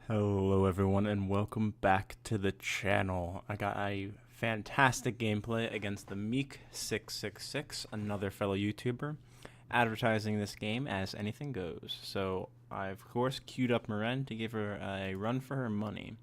Hello everyone and welcome back to the channel. I got a fantastic gameplay against the themeek666, another fellow YouTuber, advertising this game as anything goes. So I of course queued up Meren to give her a run for her money.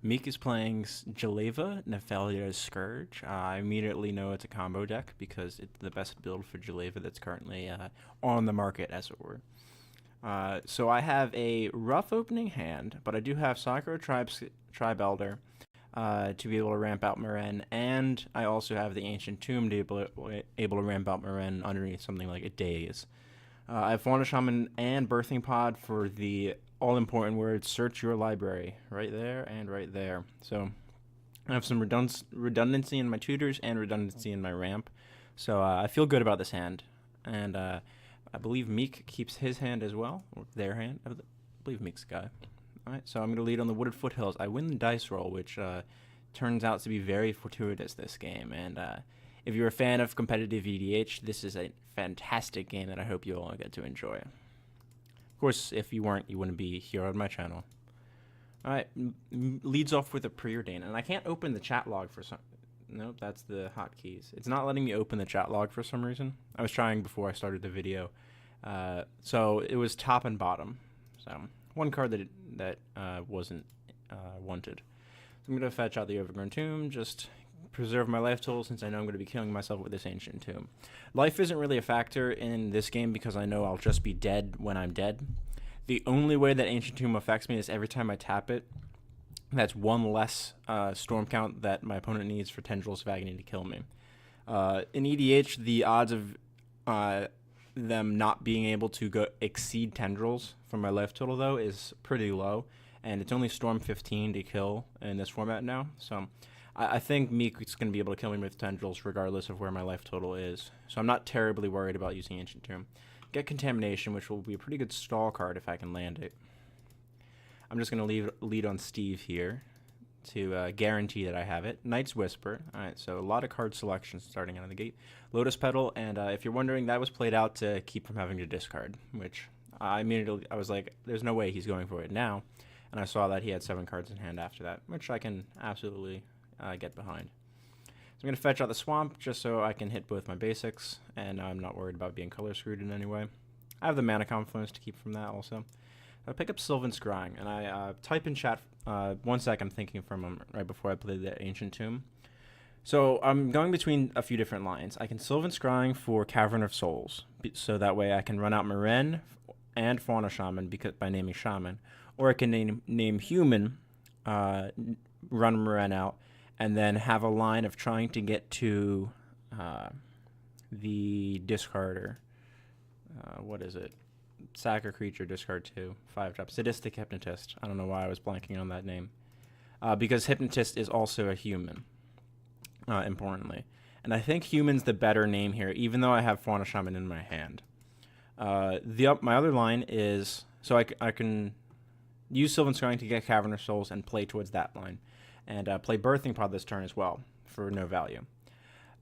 Meek is playing Jeleva, Nephalia's Scourge. I immediately know it's a combo deck because it's the best build for Jeleva that's currently on the market, as it were. So I have a rough opening hand, but I do have Sakura Tribe Elder to be able to ramp out Meren, and I also have the Ancient Tomb to be able to ramp out Meren underneath something like a Daze. I have Fauna Shaman and Birthing Pod for the all-important words, search your library, right there and right there. So I have some redundancy in my tutors and redundancy in my ramp, so I feel good about this hand, and I believe Meek keeps his hand as well, or their hand. I believe Meek's guy. Alright, so I'm going to lead on the Wooded Foothills. I win the dice roll, which turns out to be very fortuitous this game. And if you're a fan of competitive EDH, this is a fantastic game that I hope you all get to enjoy. Of course, if you weren't, you wouldn't be here on my channel. Alright, leads off with a preordain. And I can't open the chat log for some... Nope, that's the hotkeys. It's not letting me open the chat log for some reason. I was trying before I started the video. So it was top and bottom. So one card that wasn't wanted. So I'm going to fetch out the Overgrown Tomb, just preserve my life total since I know I'm going to be killing myself with this Ancient Tomb. Life isn't really a factor in this game because I know I'll just be dead when I'm dead. The only way that Ancient Tomb affects me is every time I tap it. That's one less storm count that my opponent needs for Tendrils of Agony to kill me. In EDH, the odds of them not being able to exceed Tendrils from my life total, though, is pretty low. And it's only Storm 15 to kill in this format now. So I think Meek is going to be able to kill me with Tendrils regardless of where my life total is. So I'm not terribly worried about using Ancient Tomb. Get Contamination, which will be a pretty good stall card if I can land it. I'm just going to lead on Steve here to guarantee that I have it. Knight's Whisper. All right, so a lot of card selections starting out of the gate. Lotus Petal, and if you're wondering, that was played out to keep from having to discard, which I was like, there's no way he's going for it now. And I saw that he had 7 cards in hand after that, which I can absolutely get behind. So I'm going to fetch out the Swamp just so I can hit both my basics, and I'm not worried about being color screwed in any way. I have the Mana Confluence to keep from that also. I pick up Sylvan Scrying, and I type in chat 1 sec. I'm thinking from him right before I play the Ancient Tomb. So I'm going between a few different lines. I can Sylvan Scrying for Cavern of Souls, so that way I can run out Meren and Fauna Shaman by naming Shaman, or I can name Human, run Meren out, and then have a line of trying to get to the discarder. What is it? Sack a creature, discard 2, 5-drop. Sadistic Hypnotist. I don't know why I was blanking on that name. Because Hypnotist is also a human, importantly. And I think Human's the better name here, even though I have Fauna Shaman in my hand. My other line is, so I can use Sylvan Scrying to get Cavern of Souls and play towards that line. And play Birthing Pod this turn as well, for no value.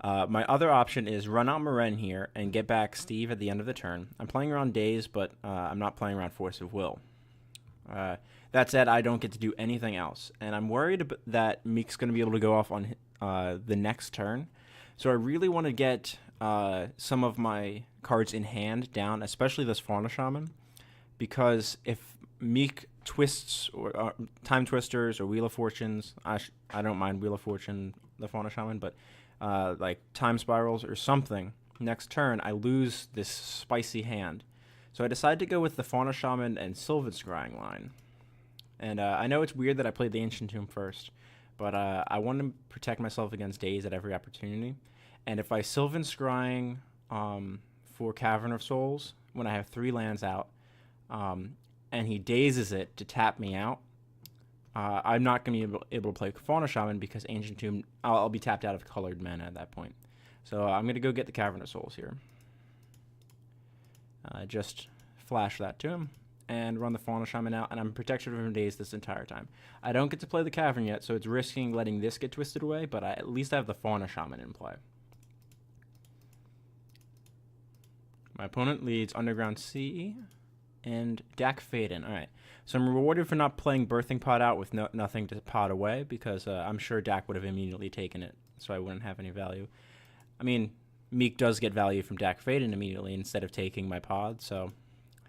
My other option is run out Meren here and get back Steve at the end of the turn. I'm playing around Daze, but I'm not playing around Force of Will. That said, I don't get to do anything else. And I'm worried that Meek's going to be able to go off on the next turn. So I really want to get some of my cards in hand down, especially this Fauna Shaman. Because if Meek twists, or Time Twisters or Wheel of Fortunes, I don't mind Wheel of Fortune, the Fauna Shaman, but like Time Spirals or something, next turn, I lose this spicy hand. So I decided to go with the Fauna Shaman and Sylvan Scrying line. And I know it's weird that I played the Ancient Tomb first, but I want to protect myself against Daze at every opportunity. And if I Sylvan Scrying for Cavern of Souls, when I have 3 lands out, and he dazes it to tap me out, I'm not going to be able to play Fauna Shaman because Ancient Tomb, I'll be tapped out of colored mana at that point. So I'm going to go get the Cavern of Souls here. Just flash that to him and run the Fauna Shaman out, and I'm protected from Daze this entire time. I don't get to play the Cavern yet, so it's risking letting this get twisted away, but at least I have the Fauna Shaman in play. My opponent leads Underground Sea and Dak Faden. All right. So I'm rewarded for not playing Birthing Pod out with nothing to pod away, because I'm sure Dak would have immediately taken it, so I wouldn't have any value. I mean, Meek does get value from Dak Faden immediately instead of taking my pod, so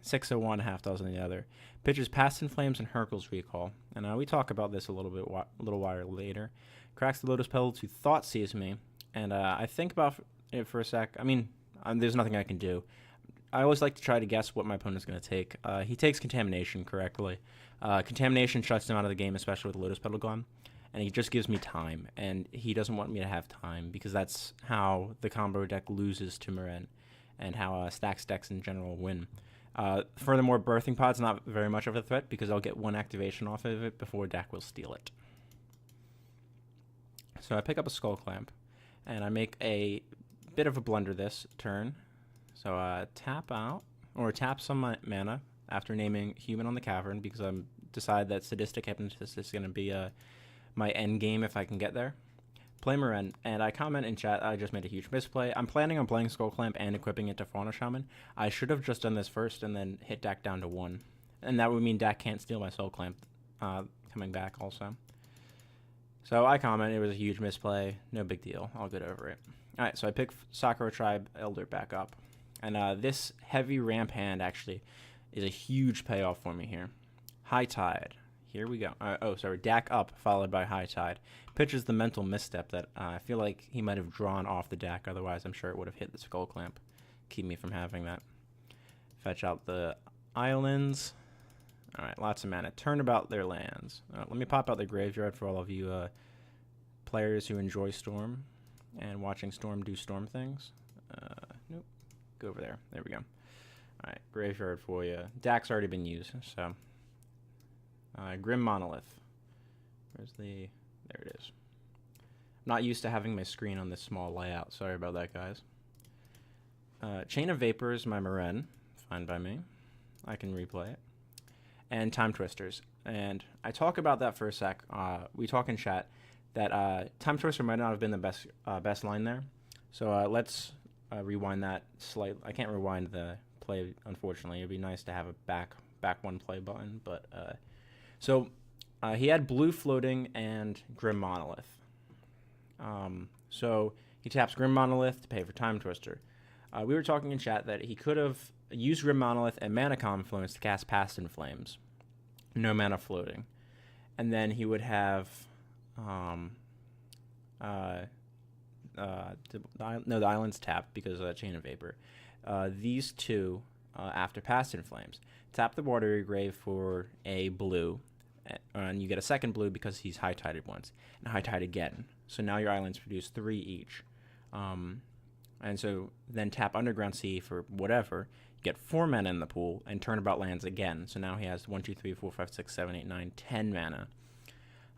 6 of one, half dozen of the other. Pitches Past in Flames and Hercule's Recall, and we talk about this a little while later. Cracks the Lotus Petal to Thought Seize me, and I think about it for a sec. I mean, there's nothing I can do. I always like to try to guess what my opponent's going to take. He takes Contamination correctly. Contamination shuts him out of the game, especially with Lotus Petal gone, and he just gives me time, and he doesn't want me to have time, because that's how the combo deck loses to Meren, and how Stacks decks in general win. Furthermore, Birthing Pod's not very much of a threat, because I'll get one activation off of it before Dak will steal it. So I pick up a Skull Clamp, and I make a bit of a blunder this turn. So tap out, or tap some mana after naming Human on the Cavern, because I'm decide that Sadistic Hypnotist is going to be my end game if I can get there. Play Meren, and I comment in chat, I just made a huge misplay. I'm planning on playing Skull Clamp and equipping it to Fauna Shaman. I should have just done this first and then hit Dak down to 1. And that would mean Dak can't steal my Soul Clamp coming back also. So I comment, it was a huge misplay, no big deal, I'll get over it. Alright, so I pick Sakura Tribe Elder back up. And this heavy ramp hand actually is a huge payoff for me here. High Tide. Here we go. Dak up followed by High Tide. Pitches the Mental Misstep that I feel like he might have drawn off the Dak, otherwise I'm sure it would have hit the Skull Clamp. Keep me from having that. Fetch out the Islands. Alright, lots of mana. Turnabout their lands. Let me pop out the Graveyard for all of you players who enjoy Storm and watching Storm do Storm things. Nope. Go over there. There we go. Alright, Graveyard for you. Dak's already been used, so... Grim Monolith. Where's the... There it is. I'm not used to having my screen on this small layout. Sorry about that, guys. Chain of Vapors, my Meren. Fine by me. I can replay it. And Time Twisters. And I talk about that for a sec. We talk in chat that Time Twister might not have been the best line there. So let's rewind that slightly. I can't rewind the play, unfortunately. It'd be nice to have a back one play button. But so he had blue floating and Grim Monolith. So he taps Grim Monolith to pay for Time Twister. We were talking in chat that he could have used Grim Monolith and Mana Confluence to cast Past in Flames. No mana floating. And then he would have... the island's tapped because of that Chain of Vapor. These two, after Past in Flames, tap the Watery Grave for a blue, and you get a second blue because he's high-tided once, and high-tide again. So now your islands produce 3 each. And so then tap Underground Sea for whatever, get 4 mana in the pool, and Turnabout lands again. So now he has 1, 2, 3, 4, 5, 6, 7, 8, 9, 10 mana.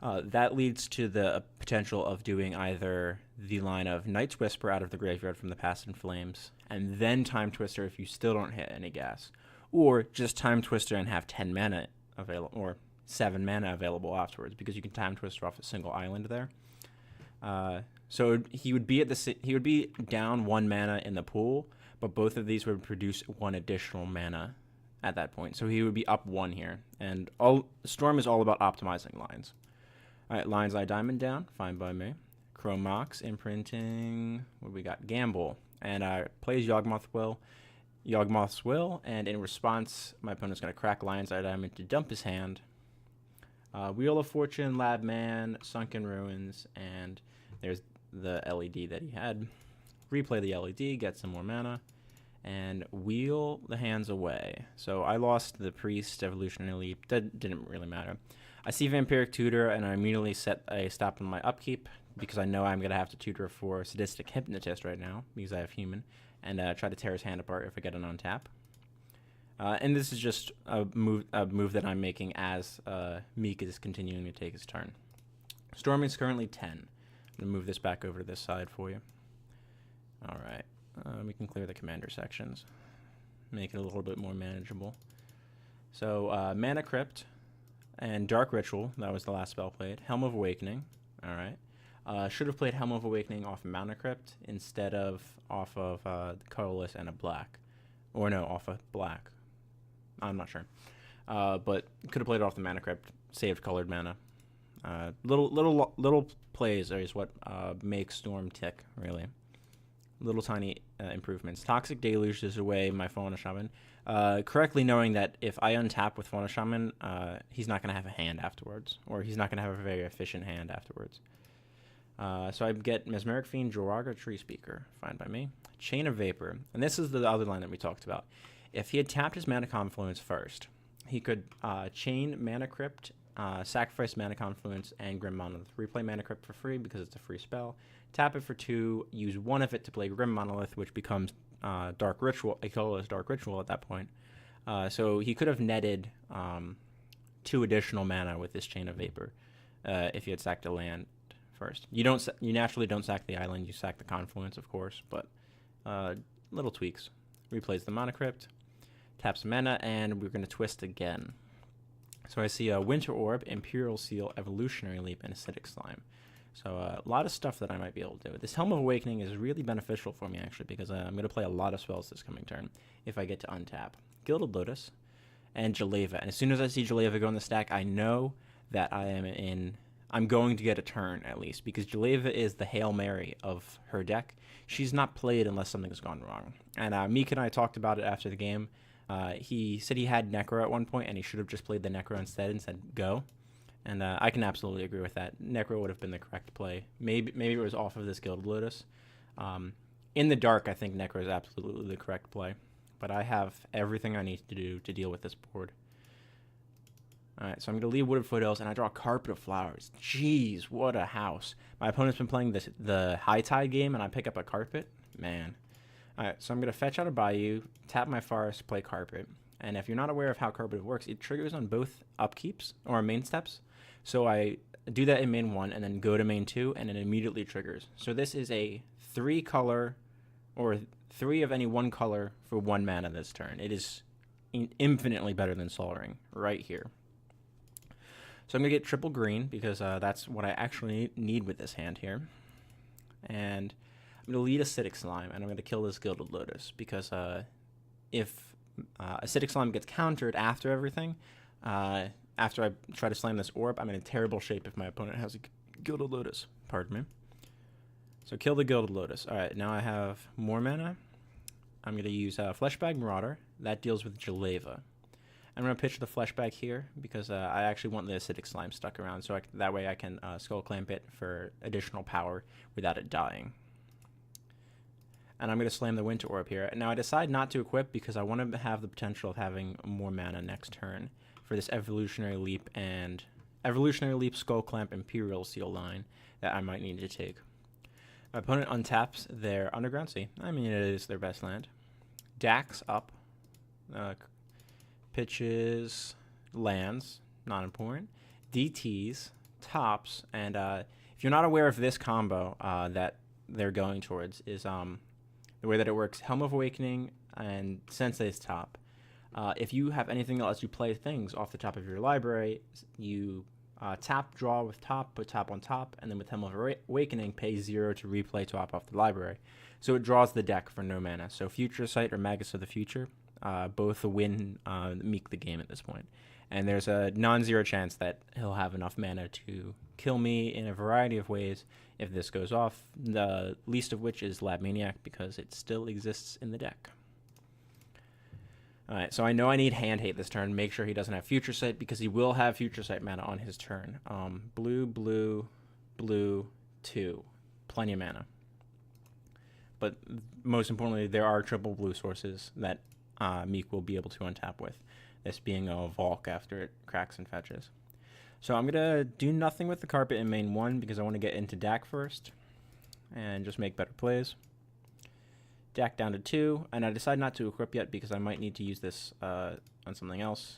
That leads to the potential of doing either the line of Night's Whisper out of the graveyard from the Past in Flames, and then Time Twister if you still don't hit any gas, or just Time Twister and have 10 mana available, or 7 mana available afterwards, because you can Time Twister off a single island there. So he would be down 1 mana in the pool, but both of these would produce 1 additional mana at that point. So he would be up 1 here, and Storm is all about optimizing lines. All right, Lion's Eye Diamond down, fine by me. Chrome Mox, imprinting, what do we got? Gamble, and plays Yawgmoth's Will, and in response, my opponent's going to crack Lion's Eye Diamond to dump his hand. Wheel of Fortune, Lab Man, Sunken Ruins, and there's the LED that he had. Replay the LED, get some more mana, and wheel the hands away. So I lost the Priest, Evolutionary Leap, that didn't really matter. I see Vampiric Tutor, and I immediately set a stop on my upkeep, because I know I'm going to have to tutor for Sadistic Hypnotist right now, because I have Human, and try to tear his hand apart if I get an untap. And this is just a move that I'm making as Meek is continuing to take his turn. Storm is currently 10. I'm going to move this back over to this side for you. All right. We can clear the commander sections. Make it a little bit more manageable. So, Mana Crypt and Dark Ritual. That was the last spell played. Helm of Awakening. All right. Should have played Helm of Awakening off of Mana Crypt instead of off of Colorless and a black. Or no, off of black. I'm not sure. but could have played it off the mana crypt, saved colored mana. Little plays is what makes Storm tick, really. Little tiny improvements. Toxic Deluge is away my Fauna Shaman. Correctly knowing that if I untap with Fauna Shaman, he's not going to have a hand afterwards, or he's not going to have a very efficient hand afterwards. So I get Mesmeric Fiend, Joraga, Tree Speaker. Fine by me. Chain of Vapor. And this is the other line that we talked about. If he had tapped his Mana Confluence first, he could chain Mana Crypt, sacrifice Mana Confluence, and Grim Monolith. Replay Mana Crypt for free because it's a free spell. Tap it for 2, use 1 of it to play Grim Monolith, which becomes Dark Ritual. I call it Dark Ritual at that point. So he could have netted 2 additional mana with this Chain of Vapor if he had sacked a land first. You naturally don't sack the island. You sack the Confluence, of course, but little tweaks. Replays the Mana Crypt, taps mana, and we're going to twist again. So I see a Winter Orb, Imperial Seal, Evolutionary Leap, and Acidic Slime. So a lot of stuff that I might be able to do. This Helm of Awakening is really beneficial for me, actually, because I'm going to play a lot of spells this coming turn if I get to untap. Gilded Lotus and Jeleva. And as soon as I see Jeleva go in the stack, I know that I'm going to get a turn, at least, because Jeleva is the Hail Mary of her deck. She's not played unless something's gone wrong. And Meek and I talked about it after the game. He said he had Necro at one point, and he should have just played the Necro instead and said, go. And I can absolutely agree with that. Necro would have been the correct play. Maybe it was off of this Gilded Lotus. In the dark, I think Necro is absolutely the correct play. But I have everything I need to do to deal with this board. Alright, so I'm going to leave Wooded Foothills, and I draw Carpet of Flowers. Jeez, what a house. My opponent's been playing the High Tide game, and I pick up a Carpet. Man. Alright, so I'm going to fetch out a Bayou, tap my Forest, play Carpet. And if you're not aware of how Carpet works, it triggers on both upkeeps, or main steps. So I do that in main 1, and then go to main 2, and it immediately triggers. So this is a 3-color, or 3 of any 1 color for 1 mana this turn. It is infinitely better than Sol Ring, right here. So I'm going to get triple green, because that's what I actually need with this hand here. And I'm going to lead Acidic Slime, and I'm going to kill this Gilded Lotus, because if Acidic Slime gets countered after everything, after I try to slam this orb, I'm in a terrible shape if my opponent has a Gilded Lotus. Pardon me. So kill the Gilded Lotus. Alright, now I have more mana. I'm going to use Fleshbag Marauder. That deals with Jeleva. I'm going to pitch the Fleshbag here because I actually want the Acidic Slime stuck around, so that way I can Skull Clamp it for additional power without it dying. And I'm going to slam the Winter Orb here. Now I decide not to equip because I want to have the potential of having more mana next turn for this Evolutionary Leap and Evolutionary Leap, Skull Clamp, Imperial Seal line that I might need to take. My opponent untaps their Underground Sea. I mean, it is their best land. Dax up. Pitches lands, not important. DTs, tops, and if you're not aware of this combo that they're going towards, is the way that it works, Helm of Awakening and Sensei's Top. If you have anything that lets you play things off the top of your library, you tap, draw with top, put top on top, and then with Helm of Awakening, pay 0 to replay top off the library. So it draws the deck for no mana. So Future Sight or Magus of the Future, both win Meek the game at this point. And there's a non-zero chance that he'll have enough mana to kill me in a variety of ways if this goes off, the least of which is Lab Maniac because it still exists in the deck. Alright, so I know I need Hand Hate this turn. Make sure he doesn't have Future Sight because he will have Future Sight mana on his turn. Blue, blue, blue, 2. Plenty of mana. But most importantly, there are triple blue sources that Meek will be able to untap with. This being a Valk after it cracks and fetches. So I'm going to do nothing with the Carpet in main 1 because I want to get into Dak first and just make better plays. Dak down to 2, and I decide not to equip yet because I might need to use this on something else.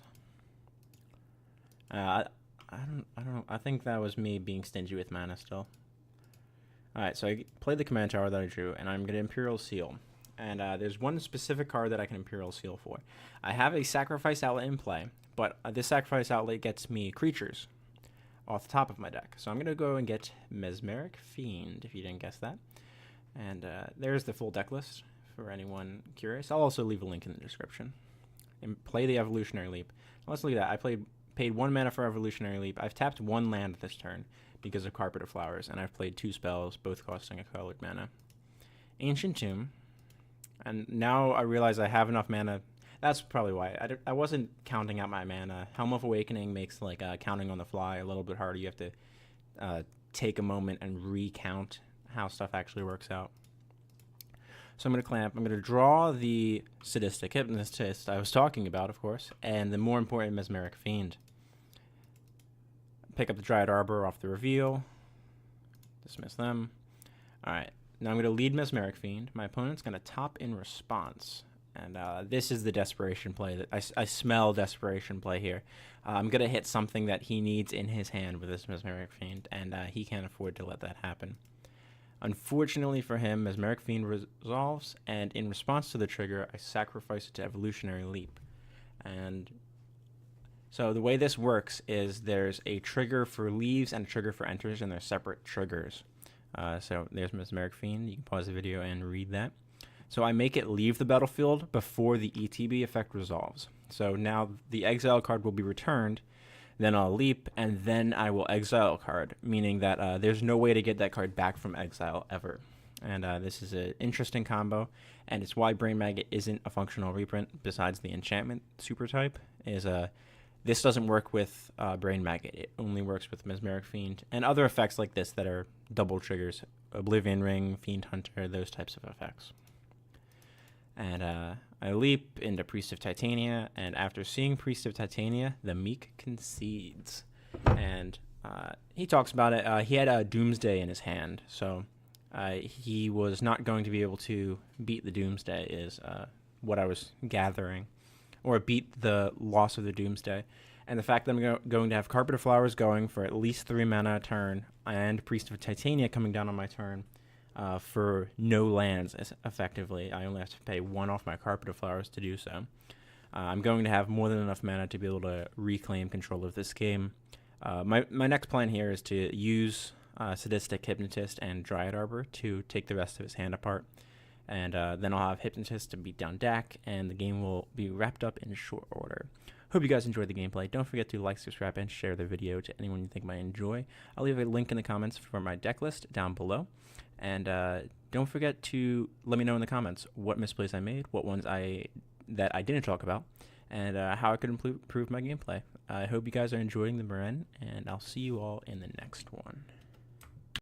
I don't know. I think that was me being stingy with mana still. Alright, so I played the Command Tower that I drew, and I'm going to Imperial Seal. And there's one specific card that I can Imperial Seal for. I have a Sacrifice Outlet in play, but this Sacrifice Outlet gets me creatures off the top of my deck. So I'm going to go and get Mesmeric Fiend, if you didn't guess that. And there's the full deck list for anyone curious. I'll also leave a link in the description. And play the Evolutionary Leap. Let's look at that. I paid 1 mana for Evolutionary Leap. I've tapped 1 land this turn because of Carpet of Flowers, and I've played 2 spells, both costing a colored mana. Ancient Tomb, and now I realize I have enough mana. That's probably why. I wasn't counting out my mana. Helm of Awakening makes like counting on the fly a little bit harder. You have to take a moment and recount how stuff actually works out. So I'm going to clamp. I'm going to draw the Sadistic Hypnotist I was talking about, of course, and the more important Mesmeric Fiend. Pick up the Dryad Arbor off the reveal. Dismiss them. Alright, now I'm going to lead Mesmeric Fiend. My opponent's going to top in response. And this is the desperation play. That I smell desperation play here. I'm going to hit something that he needs in his hand with this Mesmeric Fiend, and he can't afford to let that happen. Unfortunately for him, Mesmeric Fiend resolves, and in response to the trigger, I sacrifice it to Evolutionary Leap. And so the way this works is there's a trigger for leaves and a trigger for enters, and they're separate triggers. So there's Mesmeric Fiend. You can pause the video and read that. So I make it leave the battlefield before the ETB effect resolves. So now the exile card will be returned, then I'll leap, and then I will exile a card, meaning that there's no way to get that card back from exile ever. And this is an interesting combo, and it's why Brain Maggot isn't a functional reprint besides the enchantment super type. This doesn't work with Brain Maggot. It only works with Mesmeric Fiend and other effects like this that are double triggers. Oblivion Ring, Fiend Hunter, those types of effects. And I leap into Priest of Titania, and after seeing Priest of Titania, the Meek concedes. And he talks about it. He had a Doomsday in his hand, so he was not going to be able to beat the Doomsday, is what I was gathering, or beat the loss of the Doomsday. And the fact that I'm going to have Carpet of Flowers going for at least 3 mana a turn, and Priest of Titania coming down on my turn, for no lands, effectively. I only have to pay 1 off my Carpet of Flowers to do so. I'm going to have more than enough mana to be able to reclaim control of this game. My next plan here is to use Sadistic Hypnotist and Dryad Arbor to take the rest of his hand apart. And then I'll have Hypnotist to beat down Dak, and the game will be wrapped up in short order. Hope you guys enjoyed the gameplay. Don't forget to like, subscribe, and share the video to anyone you think might enjoy. I'll leave a link in the comments for my deck list down below. And don't forget to let me know in the comments what misplays I made, what ones that I didn't talk about, and how I could improve my gameplay. I hope you guys are enjoying the Meren, and I'll see you all in the next one.